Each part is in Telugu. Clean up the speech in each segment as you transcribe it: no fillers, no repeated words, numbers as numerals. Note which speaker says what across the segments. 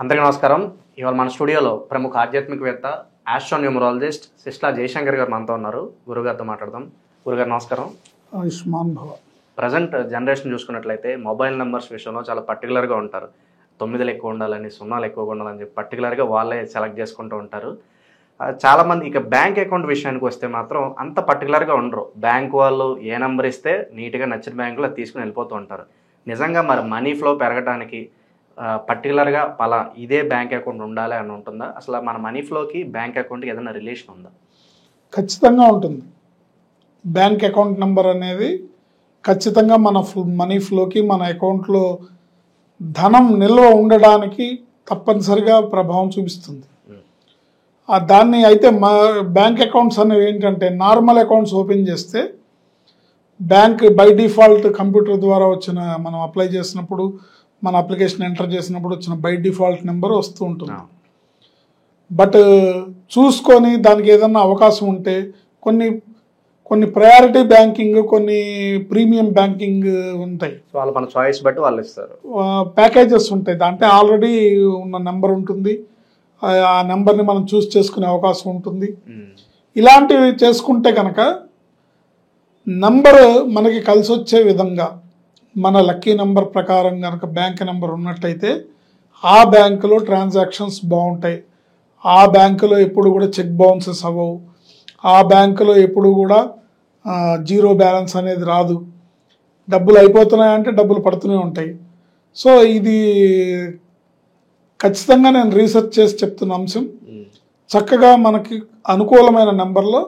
Speaker 1: అందరికీ నమస్కారం. ఇవాళ మన స్టూడియోలో ప్రముఖ ఆధ్యాత్మికవేత్త ఆస్ట్రోన్యూమరాలజిస్ట్ సిస్లా జయశంకర్ గారు మనతో ఉన్నారు. గురుగారితో మాట్లాడదాం. గురుగారు నమస్కారం.
Speaker 2: ఆయుష్మాన్ భవ.
Speaker 1: ప్రజెంట్ జనరేషన్ చూసుకున్నట్లయితే మొబైల్ నెంబర్స్ విషయంలో చాలా పర్టికులర్గా ఉంటారు. 9లు ఎక్కువ ఉండాలని, 0లు ఎక్కువగా ఉండాలని చెప్పి పర్టికులర్గా వాళ్ళే సెలెక్ట్ చేసుకుంటూ ఉంటారు. చాలామంది ఇక బ్యాంక్ అకౌంట్ విషయానికి వస్తే మాత్రం అంత పర్టికులర్గా ఉండరు. బ్యాంక్ వాళ్ళు ఏ నెంబర్ ఇస్తే నీట్గా నచ్చిన బ్యాంకులో తీసుకుని వెళ్ళిపోతూ ఉంటారు. నిజంగా మరి మనీ ఫ్లో పెరగడానికి పర్టికులర్గా ఇదే బ్యాంక్ అకౌంట్ ఉండాలి అని ఉంటుందా? అసలు మన మనీ ఫ్లోకి బ్యాంక్ అకౌంట్కి ఏదైనా రిలేషన్ ఉందా?
Speaker 2: ఖచ్చితంగా ఉంటుంది. బ్యాంక్ అకౌంట్ నెంబర్ అనేది ఖచ్చితంగా మన మనీ ఫ్లోకి, మన అకౌంట్లో ధనం నిల్వ ఉండడానికి తప్పనిసరిగా ప్రభావం చూపిస్తుంది. దాన్ని అయితే బ్యాంక్ అకౌంట్స్ అనేవి ఏంటంటే, నార్మల్ అకౌంట్స్ ఓపెన్ చేస్తే బ్యాంక్ బై డిఫాల్ట్ కంప్యూటర్ ద్వారా వచ్చిన, మనం అప్లై చేసినప్పుడు, మన అప్లికేషన్ ఎంటర్ చేసినప్పుడు వచ్చిన బై డిఫాల్ట్ నెంబర్ వస్తూ ఉంటుంది. బట్ చూసుకొని దానికి ఏదన్నా అవకాశం ఉంటే కొన్ని ప్రయారిటీ బ్యాంకింగ్, కొన్ని ప్రీమియం బ్యాంకింగ్ ఉంటాయి.
Speaker 1: వాళ్ళు మన చాయిస్ బట్టి వాళ్ళు ఇస్తారు.
Speaker 2: ప్యాకేజెస్ ఉంటాయి. అంటే ఆల్రెడీ ఉన్న నెంబర్ ఉంటుంది, ఆ నెంబర్ని మనం చూస్ చేసుకునే అవకాశం ఉంటుంది. ఇలాంటివి చేసుకుంటే కనుక నంబర్ మనకి కలిసి వచ్చే విధంగా, మన లక్కీ నెంబర్ ప్రకారం కనుక బ్యాంక్ నెంబర్ ఉన్నట్టయితే ఆ బ్యాంకులో ట్రాన్సాక్షన్స్ బాగుంటాయి. ఆ బ్యాంకులో ఎప్పుడు కూడా చెక్ బౌన్సెస్ అవ్వవు. ఆ బ్యాంకులో ఎప్పుడు కూడా జీరో బ్యాలెన్స్ అనేది రాదు. డబ్బులు అయిపోతున్నాయంటే డబ్బులు పడుతూనే ఉంటాయి. సో ఇది ఖచ్చితంగా నేను రీసెర్చ్ చేసి చెప్తున్న అంశం. చక్కగా మనకి అనుకూలమైన నెంబర్లో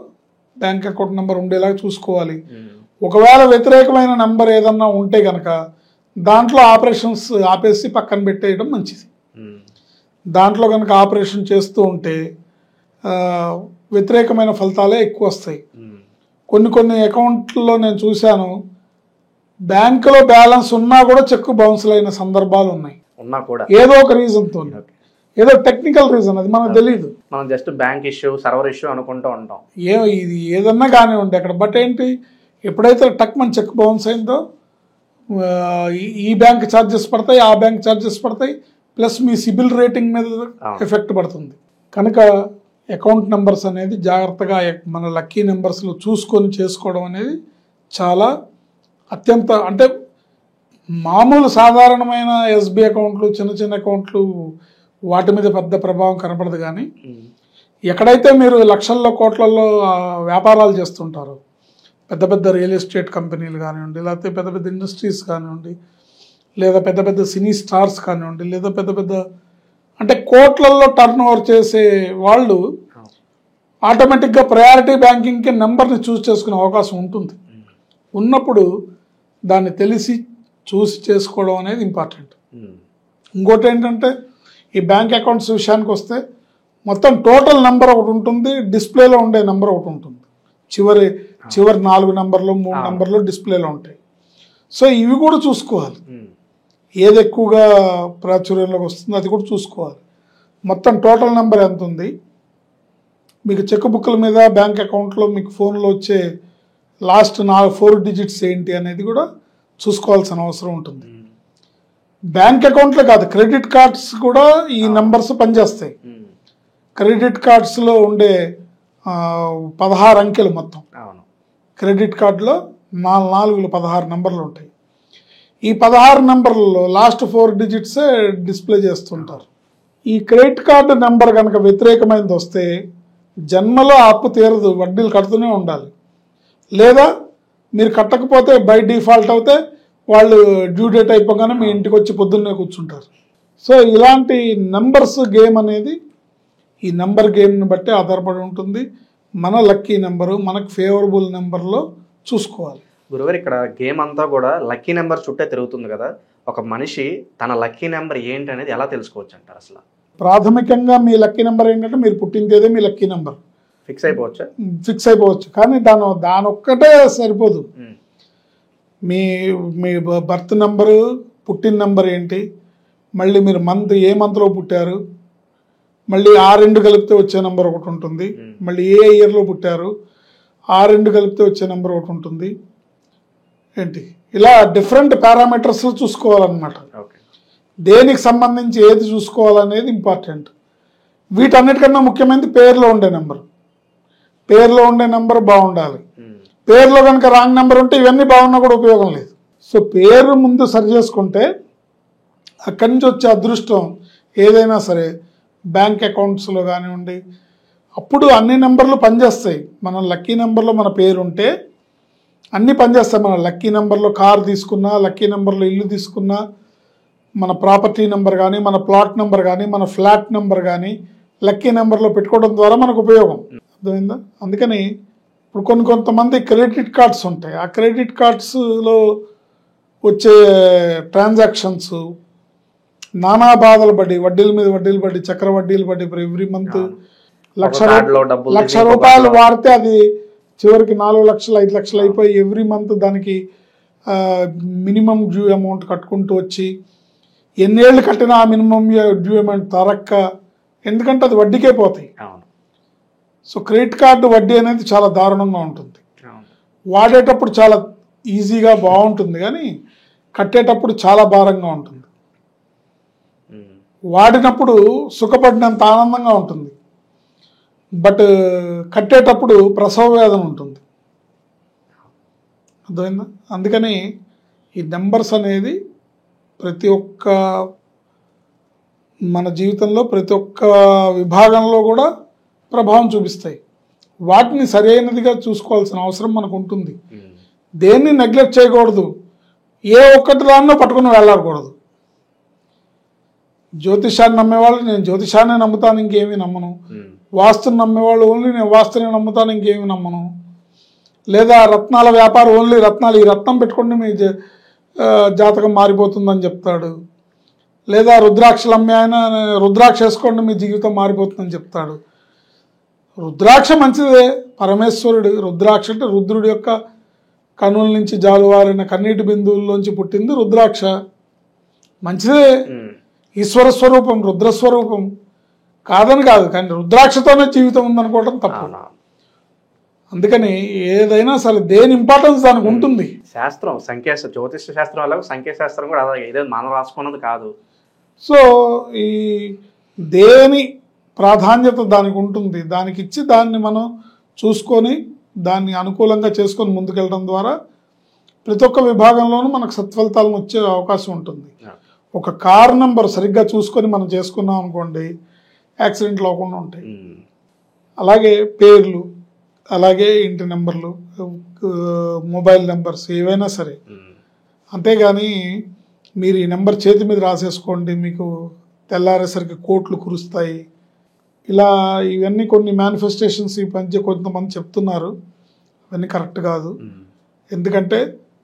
Speaker 2: బ్యాంక్ అకౌంట్ నెంబర్ ఉండేలాగా చూసుకోవాలి. ఒకవేళ వ్యతిరేకమైన నెంబర్ ఏదన్నా ఉంటే కనుక దాంట్లో ఆపరేషన్స్ ఆపేసి పక్కన పెట్టేయడం మంచిది. దాంట్లో కనుక ఆపరేషన్ చేస్తూ ఉంటే వ్యతిరేకమైన ఫలితాలే ఎక్కువ వస్తాయి. కొన్ని అకౌంట్లో నేను చూశాను, బ్యాంకులో బ్యాలెన్స్ ఉన్నా కూడా చెక్ బౌన్స్లు అయిన సందర్భాలు ఉన్నాయి. ఏదో ఒక రీజన్తో, ఏదో టెక్నికల్ రీజన్, అది మనకు తెలియదు.
Speaker 1: మనం just bank issue, server issue అనుకుంటూ ఉంటాం.
Speaker 2: ఇది ఏదన్నా కానివ్వండి అక్కడ. బట్ ఏంటి, ఎప్పుడైతే టక్ మన చెక్ బౌన్స్ అయిందో ఈ బ్యాంక్ ఛార్జెస్ పడతాయి, ఆ బ్యాంక్ ఛార్జెస్ పడతాయి, ప్లస్ మీ సిబిల్ రేటింగ్ మీద ఎఫెక్ట్ పడుతుంది. కనుక అకౌంట్ నెంబర్స్ అనేది జాగ్రత్తగా మన లక్కీ నెంబర్స్లో చూసుకొని చేసుకోవడం అనేది చాలా అత్యంత, అంటే మామూలు సాధారణమైన ఎస్బీ అకౌంట్లు, చిన్న అకౌంట్లు, వాటి మీద పెద్ద ప్రభావం కనపడదు. కానీ ఎక్కడైతే మీరు లక్షల్లో కోట్లలో వ్యాపారాలు చేస్తుంటారో, పెద్ద రియల్ ఎస్టేట్ కంపెనీలు కానివ్వండి, లేకపోతే పెద్ద ఇండస్ట్రీస్ కానివ్వండి, లేదా పెద్ద సినీ స్టార్స్ కానివ్వండి, లేదా పెద్ద అంటే కోట్లల్లో టర్న్ ఓవర్ చేసే వాళ్ళు ఆటోమేటిక్గా ప్రయారిటీ బ్యాంకింగ్కి నెంబర్ని చూస్ చేసుకునే అవకాశం ఉంటుంది. ఉన్నప్పుడు దాన్ని తెలిసి చూసి చేసుకోవడం అనేది ఇంపార్టెంట్. ఇంకోటి ఏంటంటే, ఈ బ్యాంక్ అకౌంట్స్ విషయానికి వస్తే మొత్తం టోటల్ నెంబర్ ఒకటి ఉంటుంది, డిస్ప్లేలో ఉండే నెంబర్ ఒకటి ఉంటుంది. చివరి 4 నెంబర్లు, 3 నెంబర్లు డిస్ప్లేలో ఉంటాయి. సో ఇవి కూడా చూసుకోవాలి. ఏది ఎక్కువగా ప్రాచుర్యంలోకి వస్తుందో అది కూడా చూసుకోవాలి. మొత్తం టోటల్ నెంబర్ ఎంత ఉంది, మీకు చెక్ బుక్ల మీద, బ్యాంక్ అకౌంట్లో మీకు ఫోన్లో వచ్చే లాస్ట్ 4 డిజిట్స్ ఏంటి అనేది కూడా చూసుకోవాల్సిన అవసరం ఉంటుంది. బ్యాంక్ అకౌంట్లో కాదు, క్రెడిట్ కార్డ్స్ కూడా ఈ నెంబర్స్ పనిచేస్తాయి. క్రెడిట్ కార్డ్స్లో ఉండే 16 అంకెలు మొత్తం. క్రెడిట్ కార్డులో 4 16 నెంబర్లు ఉంటాయి. ఈ 16 నెంబర్లలో లాస్ట్ 4 డిజిట్సే డిస్ప్లే చేస్తుంటారు. ఈ క్రెడిట్ కార్డు నెంబర్ కనుక వ్యతిరేకమైనది వస్తే జన్మలో అప్పు తీరదు, వడ్డీలు కడుతూనే ఉండాలి. లేదా మీరు కట్టకపోతే బై డిఫాల్ట్ అవుతే వాళ్ళు డ్యూ డేట్ అయిపోగానే మీ ఇంటికి వచ్చి పొద్దున్నే కూర్చుంటారు. సో ఇలాంటి నెంబర్స్ గేమ్ అనేది ఈ నెంబర్ గేమ్ని బట్టి ఆధారపడి ఉంటుంది. మన లక్కీ నెంబరు మనకు ఫేవరబుల్ నెంబర్లో చూసుకోవాలి.
Speaker 1: గురుగారు, ఇక్కడ గేమ్ అంతా కూడా లక్కీ నెంబర్ చుట్టే తిరుగుతుంది కదా. ఒక మనిషి తన లక్కీ నెంబర్ ఏంటి అనేది ఎలా తెలుసుకోవచ్చు అంటారు? అసలు
Speaker 2: ప్రాథమికంగా మీ లక్కీ నెంబర్ ఏంటంటే, మీరు పుట్టిన తేదీ మీ లక్కీ నెంబర్.
Speaker 1: ఫిక్స్ అయిపోవచ్చు. కానీ దానొక్కటే సరిపోదు. మీ బర్త్ నెంబరు, పుట్టిన నెంబర్ ఏంటి, మళ్ళీ మీరు ఏ మంత్లో పుట్టారు, మళ్ళీ ఆ 2 కలిపితే వచ్చే నెంబర్ ఒకటి ఉంటుంది, మళ్ళీ ఏ ఇయర్లో పుట్టారు, ఆ 2 కలిపితే వచ్చే నెంబర్ ఒకటి ఉంటుంది. ఏంటి ఇలా డిఫరెంట్ పారామీటర్స్ చూసుకోవాలన్నమాట.
Speaker 2: దేనికి సంబంధించి ఏది చూసుకోవాలనేది ఇంపార్టెంట్. వీటన్నిటికన్నా ముఖ్యమైనది పేరులో ఉండే నెంబర్. పేరులో ఉండే నెంబర్ బాగుండాలి. పేరులో కనుక రాంగ్ నెంబర్ ఉంటే ఇవన్నీ బాగున్నా కూడా ఉపయోగం లేదు. సో పేరు ముందు సరి చేసుకుంటే అక్కడి నుంచి వచ్చే అదృష్టం ఏదైనా సరే బ్యాంక్ అకౌంట్స్లో కానివ్వండి, అప్పుడు అన్ని నెంబర్లు పనిచేస్తాయి. మన లక్కీ నెంబర్లో మన పేరు ఉంటే అన్నీ పనిచేస్తాయి. మన లక్కీ నెంబర్లో కార్ తీసుకున్నా, లక్కీ నెంబర్లో ఇల్లు తీసుకున్నా, మన ప్రాపర్టీ నెంబర్ కానీ, మన ప్లాట్ నెంబర్ కానీ, మన ఫ్లాట్ నెంబర్ కానీ లక్కీ నెంబర్లో పెట్టుకోవడం ద్వారా మనకు ఉపయోగం. అర్థమైందా? అందుకని ఇప్పుడు కొంతమంది క్రెడిట్ కార్డ్స్ ఉంటాయి. ఆ క్రెడిట్ కార్డ్స్లో వచ్చే ట్రాన్సాక్షన్స్ నానా బాధలు పడి, వడ్డీల మీద వడ్డీలు పడి, చక్ర వడ్డీలు పడి, ఎవ్రీ మంత్ లక్ష రూపాయలు వాడితే అది చివరికి 4 లక్షలు 5 లక్షలు అయిపోయి ఎవ్రీ మంత్ దానికి మినిమం డ్యూ అమౌంట్ కట్టుకుంటూ వచ్చి ఎన్నేళ్ళు కట్టినా ఆ మినిమం డ్యూ అమౌంట్ తరక్క, ఎందుకంటే అది వడ్డీకే పోతాయి. సో క్రెడిట్ కార్డు వడ్డీ అనేది చాలా దారుణంగా ఉంటుంది. వాడేటప్పుడు చాలా ఈజీగా బాగుంటుంది, కానీ కట్టేటప్పుడు చాలా భారంగా ఉంటుంది. వాడినప్పుడు సుఖపడినంత ఆనందంగా ఉంటుంది, బట్ కట్టేటప్పుడు ప్రసవ వేదన ఉంటుంది. అర్థమైందా? అందుకని ఈ నెంబర్స్ అనేది ప్రతి ఒక్క మన జీవితంలో ప్రతి ఒక్క విభాగంలో కూడా ప్రభావం చూపిస్తాయి. వాటిని సరైనదిగా చూసుకోవాల్సిన అవసరం మనకు ఉంటుంది. దేన్ని నెగ్లెక్ట్ చేయకూడదు. ఏ ఒక్కటి దాన్నో పట్టుకుని వెళ్ళకూడదు. జ్యోతిషాన్ని నమ్మేవాళ్ళు నేను జ్యోతిషాన్ని నమ్ముతాను, ఇంకేమీ నమ్మను. వాస్తుని నమ్మేవాళ్ళు ఓన్లీ నేను వాస్తుని నమ్ముతాను, ఇంకేమీ నమ్మను. లేదా రత్నాల వ్యాపారం ఓన్లీ రత్నాలు, ఈ రత్నం పెట్టుకుంటే మీ జాతకం మారిపోతుందని చెప్తాడు. లేదా రుద్రాక్షలు అమ్మే ఆయన రుద్రాక్ష వేసుకోండి మీ జీవితం మారిపోతుందని చెప్తాడు. రుద్రాక్ష మంచిదే, పరమేశ్వరుడు. రుద్రాక్ష అంటే రుద్రుడి యొక్క కనుల నుంచి జాలువారిన కన్నీటి బిందువుల్లోంచి పుట్టింది రుద్రాక్ష. మంచిదే, ఈశ్వర స్వరూపం, రుద్రస్వరూపం కాదని కాదు, కానీ రుద్రాక్షతోనే జీవితం ఉందనుకోవడం తప్పు. అందుకని ఏదైనా సరే దేని ఇంపార్టెన్స్ దానికి ఉంటుంది.
Speaker 1: శాస్త్రం జ్యోతిష శాస్త్రం వల్ల సంఖ్యాశాస్త్రం కూడా అదే, ఏదో మనం రాసుకున్నది కాదు.
Speaker 2: సో ఈ దేని ప్రాధాన్యత దానికి ఉంటుంది. దానికి ఇచ్చి దాన్ని మనం చూసుకొని దాన్ని అనుకూలంగా చేసుకొని ముందుకెళ్ళడం ద్వారా ప్రతి ఒక్క విభాగంలోనూ మనకు సత్ఫలితాలను వచ్చే అవకాశం ఉంటుంది. ఒక కార్ నెంబర్ సరిగ్గా చూసుకొని మనం చేసుకున్నాం అనుకోండి, యాక్సిడెంట్లు అవ్వకుండా ఉంటాయి. అలాగే పేర్లు, అలాగే ఇంటి నెంబర్లు, మొబైల్ నెంబర్స్ ఏవైనా సరే. అంతేగాని మీరు ఈ నెంబర్ చేతి మీద రాసేసుకోండి మీకు తెల్లారేసరికి కోట్లు కురుస్తాయి, ఇలా ఇవన్నీ కొన్ని మేనిఫెస్టేషన్స్ ఈ పంచే కొంతమంది చెప్తున్నారు. అవన్నీ కరెక్ట్ కాదు. ఎందుకంటే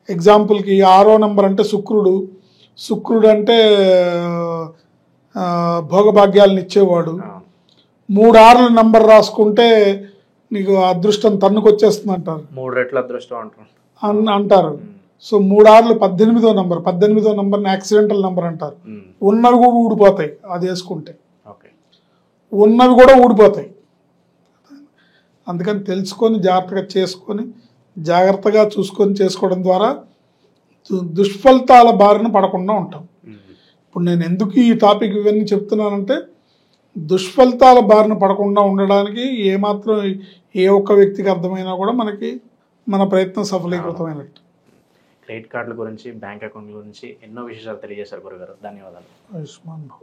Speaker 2: ఎగ్జాంపుల్కి 6వ నెంబర్ అంటే శుక్రుడు అంటే భోగభాగ్యాలను ఇచ్చేవాడు. 3 6ల నెంబర్ రాసుకుంటే నీకు అదృష్టం తన్నుకొచ్చేస్తుంది అంటారు.
Speaker 1: 3 రెట్ల అదృష్టం
Speaker 2: అంటారు. So 3 6లు 18వ number. 18వ నెంబర్ని యాక్సిడెంటల్ నెంబర్ అంటారు. ఉన్నవి కూడా ఊడిపోతాయి అది వేసుకుంటే, ఉన్నవి కూడా ఊడిపోతాయి. అందుకని తెలుసుకొని జాగ్రత్తగా చేసుకొని జాగ్రత్తగా చూసుకొని చేసుకోవడం ద్వారా దుష్ఫలితాల బారిన పడకుండా ఉంటాం. ఇప్పుడు నేను ఎందుకు ఈ టాపిక్ ఇవన్నీ చెప్తున్నానంటే దుష్ఫలితాల బారిన పడకుండా ఉండడానికి ఏమాత్రం ఏ ఒక్క వ్యక్తికి అర్థమైనా కూడా మనకి మన ప్రయత్నం సఫలీకృతమైనట్టు.
Speaker 1: క్రెడిట్ కార్డుల గురించి, బ్యాంక్ అకౌంట్ల గురించి ఎన్నో విషయాలు తెలియజేశారు గురుగారు. ధన్యవాదాలు.
Speaker 2: ఆయుష్మాన్ భవ.